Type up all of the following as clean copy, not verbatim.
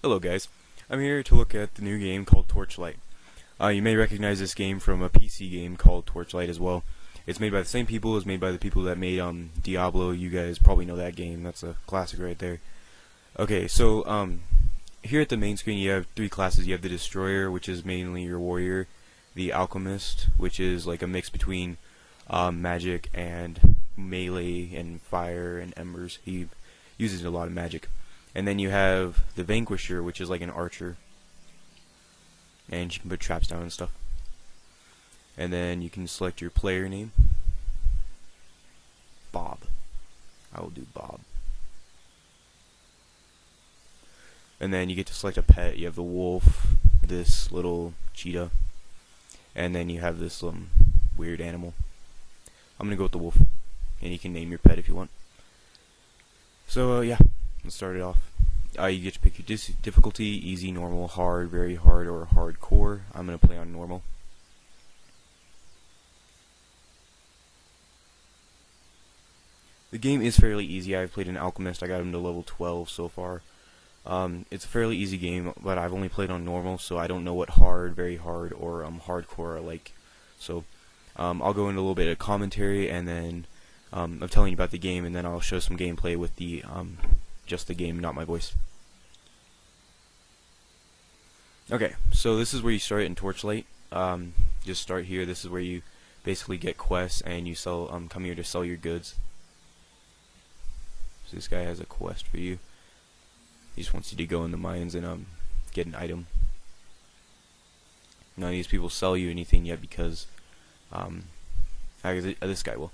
Hello guys, I'm here to look at the new game called Torchlight. You may recognize this game from a PC game called Torchlight as well. It's made by the same people as made by the people that made Diablo. You guys probably know that game. That's a classic right there. Okay, so here at the main screen you have three classes. You have the Destroyer, which is mainly your warrior, the Alchemist, which is like a mix between magic and melee and fire and embers. He uses a lot of magic. And then you have the Vanquisher, which is like an archer, and you can put traps down and stuff. And then you can select your player name. Bob. I will do Bob. And then you get to select a pet. You have the wolf, this little cheetah, and then you have this weird animal. I'm gonna go with the wolf, and you can name your pet if you want. So yeah, let's start it off. You get to pick your difficulty: easy, normal, hard, very hard, or hardcore. I'm gonna play on normal. The game is fairly easy. I've played an Alchemist. I got him to level 12 so far. It's a fairly easy game, but I've only played on normal, so I don't know what hard, very hard, or hardcore are like. So I'll go into a little bit of commentary, and then I'm telling you about the game, and then I'll show some gameplay with the just the game, not my voice. Okay, so this is where you start in Torchlight. Just start here. This is where you basically get quests, and you sell. Come here to sell your goods. So this guy has a quest for you. He just wants you to go in the mines and get an item. None of these people sell you anything yet because this guy will.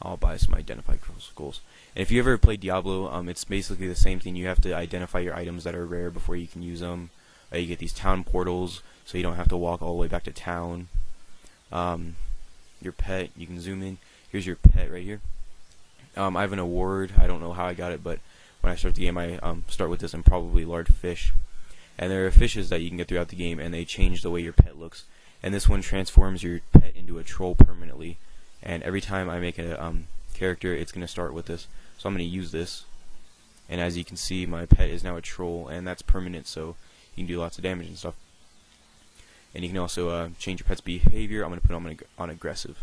I'll buy some identified skulls. And if you ever played Diablo, it's basically the same thing. You have to identify your items that are rare before you can use them. You get these town portals, so you don't have to walk all the way back to town. Your pet, you can zoom in. Here's your pet right here. I have an award. I don't know how I got it, but when I start the game, I start with this and probably large fish. And there are fishes that you can get throughout the game, and they change the way your pet looks. And this one transforms your pet into a troll permanently. And every time I make a character, it's going to start with this. So I'm going to use this. And as you can see, my pet is now a troll, and that's permanent, so you can do lots of damage and stuff. And you can also change your pet's behavior. I'm going to put them on aggressive.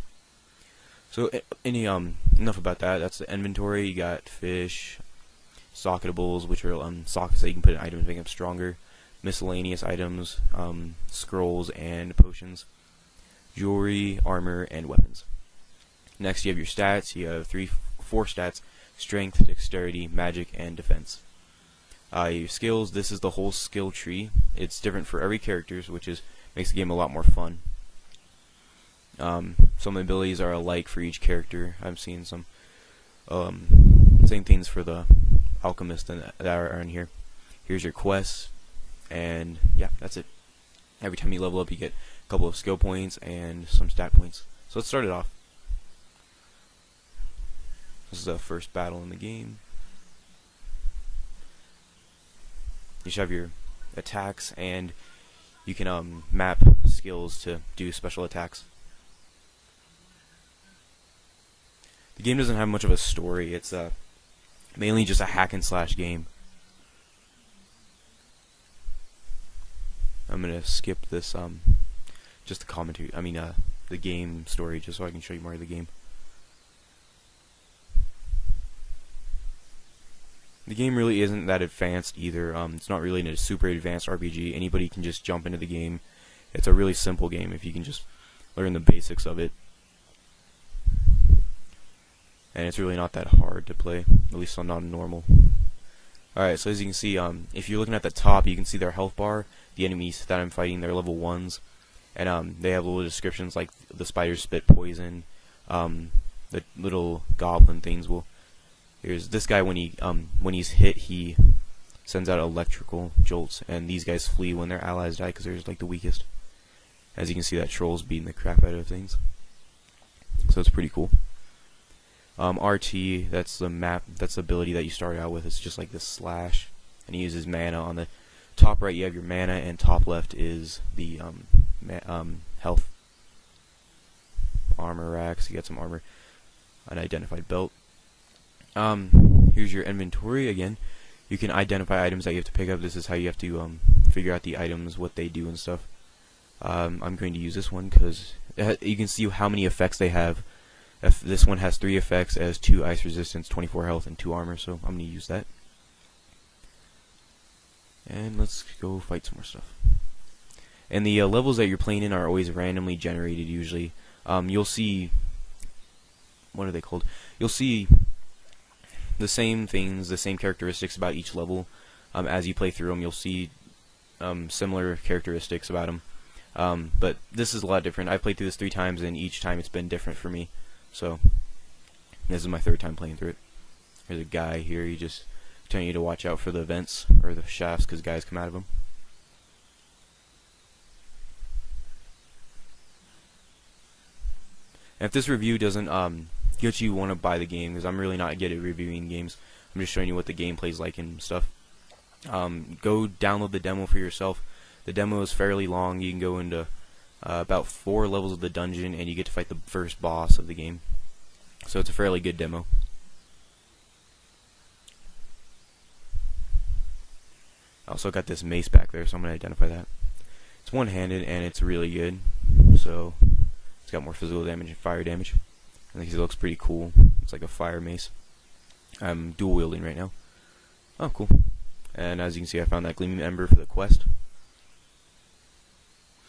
So enough about that. That's the inventory. You got fish, socketables, which are sockets that you can put in items to make them stronger. Miscellaneous items, scrolls and potions, jewelry, armor, and weapons. Next, you have your stats. You have four stats: strength, dexterity, magic, and defense. Your skills. This is the whole skill tree. It's different for every character, which makes the game a lot more fun. Some abilities are alike for each character. I've seen some same things for the Alchemist that are in here. Here's your quests, and yeah, that's it. Every time you level up, you get a couple of skill points and some stat points. So let's start it off. This is the first battle in the game. You should have your attacks, and you can map skills to do special attacks. The game doesn't have much of a story. It's mainly just a hack and slash game. I'm gonna skip this just the commentary. The game story, just so I can show you more of the game. The game really isn't that advanced either. It's not really a super advanced RPG. Anybody can just jump into the game. It's a really simple game if you can just learn the basics of it. And it's really not that hard to play, at least on non-normal. Alright, so as you can see, if you're looking at the top, you can see their health bar. The enemies that I'm fighting, they're level 1s. And they have little descriptions like the spiders spit poison. The little goblin things will... Here's this guy, when he's hit, he sends out electrical jolts. And these guys flee when their allies die because they're just like the weakest. As you can see, that troll's beating the crap out of things. So it's pretty cool. RT, that's the map, that's the ability that you start out with. It's just like this slash, and he uses mana. On the top right you have your mana, and top left is the health. Armor racks, you got some armor. Unidentified belt. Here's your inventory again. You can identify items that you have to pick up. This is how you have to figure out the items, what they do and stuff. I'm going to use this one because you can see how many effects they have. If this one has 3 effects, it has 2 ice resistance, 24 health, and 2 armor, so I'm going to use that. And let's go fight some more stuff. And the levels that you're playing in are always randomly generated usually. You'll see, what are they called? You'll see the same things, the same characteristics about each level. As you play through them, you'll see similar characteristics about them. But this is a lot different. I've played through this 3 times, and each time it's been different for me. So, this is my 3rd time playing through it. There's a guy here, he just telling you to watch out for the vents, or the shafts, because guys come out of them. And if this review doesn't get you want to buy the game, because I'm really not good at reviewing games, I'm just showing you what the gameplay's like and stuff. Go download the demo for yourself. The demo is fairly long. You can go into about 4 levels of the dungeon, and you get to fight the first boss of the game. So it's a fairly good demo. I also got this mace back there, so I'm going to identify that. It's one-handed, and it's really good. So it's got more physical damage and fire damage. I think it looks pretty cool. It's like a fire mace. I'm dual wielding right now. Oh, cool. And as you can see, I found that gleaming ember for the quest.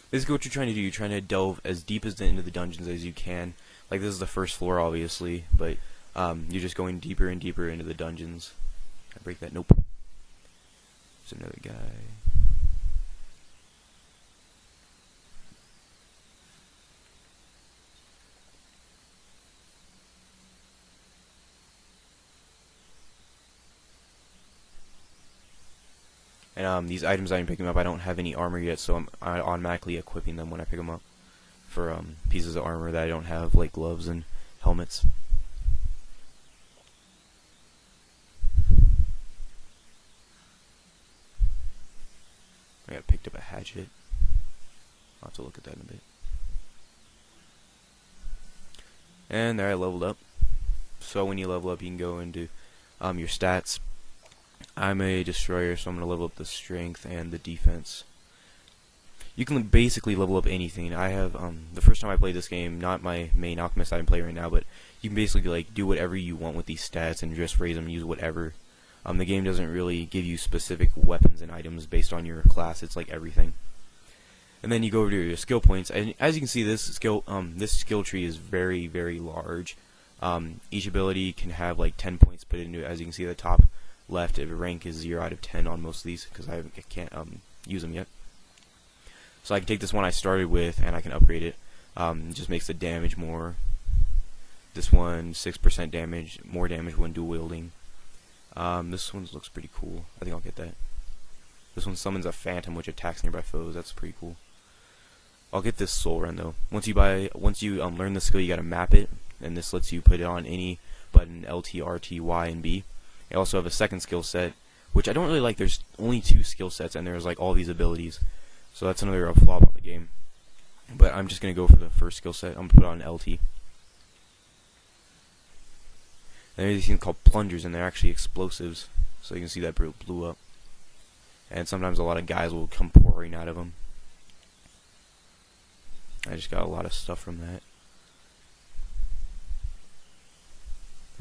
Basically what you're trying to do, you're trying to delve as deep into the dungeons as you can. Like, this is the first floor, obviously, but you're just going deeper and deeper into the dungeons. Can I break that? Nope. There's another guy. And these items I'm picking up, I don't have any armor yet, so I'm automatically equipping them when I pick them up for pieces of armor that I don't have, like gloves and helmets. I got picked up a hatchet. I'll have to look at that in a bit. And there, I leveled up. So when you level up, you can go into your stats. I'm a destroyer, so I'm going to level up the strength and the defense. You can basically level up anything. I have, the first time I played this game, not my main alchemist I'm playing right now, but you can basically like do whatever you want with these stats and just raise them, use whatever. The game doesn't really give you specific weapons and items based on your class. It's like everything. And then you go over to your skill points, and as you can see, this skill tree is very, very large. Each ability can have like 10 points put into it. As you can see at the top left, if rank is 0 out of 10 on most of these, because I can't use them yet. So I can take this one I started with, and I can upgrade it. It just makes the damage more. This one, 6% damage, more damage when dual wielding. This one looks pretty cool. I think I'll get that. This one summons a phantom which attacks nearby foes. That's pretty cool. I'll get this soul run though. Once you learn the skill, you gotta map it, and this lets you put it on any button: LT, RT, Y, and B. I also have a second skill set, which I don't really like. There's only 2 skill sets, and there's like all these abilities. So that's another flaw about the game. But I'm just gonna go for the first skill set. I'm gonna put it on LT. And there's these things called plungers, and they're actually explosives. So you can see that blew up. And sometimes a lot of guys will come pouring out of them. I just got a lot of stuff from that.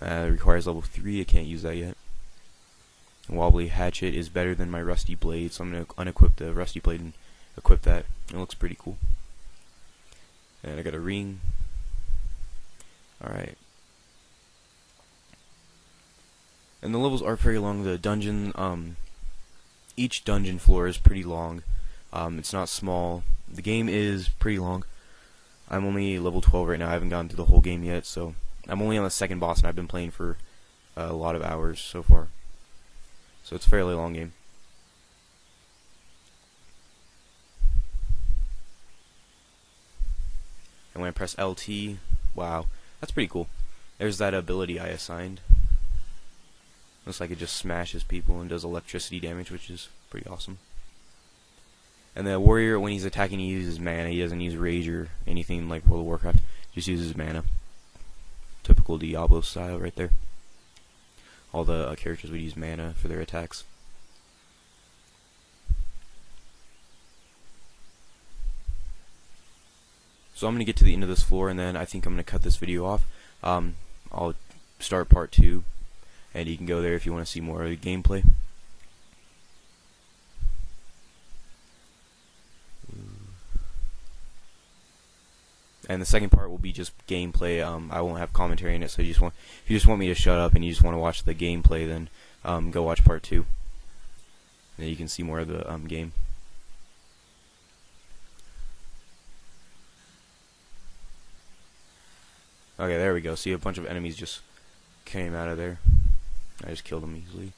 It requires level 3. I can't use that yet. Wobbly hatchet is better than my rusty blade, so I'm going to unequip the rusty blade and equip that. It looks pretty cool. And I got a ring. Alright. And the levels are very long. The dungeon, each dungeon floor is pretty long. It's not small. The game is pretty long. I'm only level 12 right now. I haven't gone through the whole game yet, so I'm only on the second boss, and I've been playing for a lot of hours so far. So it's a fairly long game. And when I press LT, wow, that's pretty cool. There's that ability I assigned. Looks like it just smashes people and does electricity damage, which is pretty awesome. And the warrior, when he's attacking, he uses mana. He doesn't use rage or anything like World of Warcraft. He just uses mana. Typical Diablo style right there. All the characters would use mana for their attacks. So I'm going to get to the end of this floor, and then I think I'm going to cut this video off. I'll start part 2, and you can go there if you want to see more of the gameplay. And the second part will be just gameplay. I won't have commentary in it, so if you just want me to shut up and you just want to watch the gameplay, then go watch part 2. Then you can see more of the game. Okay, there we go. See, a bunch of enemies just came out of there. I just killed them easily.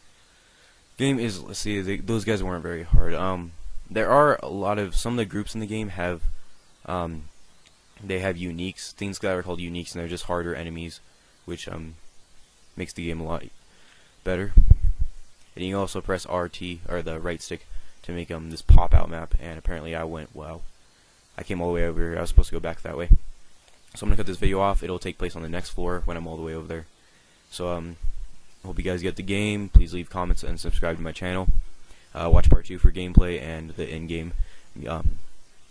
Game is, let's see, those guys weren't very hard. There are some of the groups in the game have, they have uniques, things that are called uniques, and they're just harder enemies, which makes the game a lot better. And you can also press RT, or the right stick, to make this pop-out map, and apparently wow. I came all the way over here. I was supposed to go back that way. So I'm going to cut this video off. It'll take place on the next floor when I'm all the way over there. So hope you guys get the game. Please leave comments and subscribe to my channel. Watch part 2 for gameplay and the in-game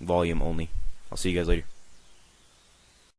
volume only. I'll see you guys later.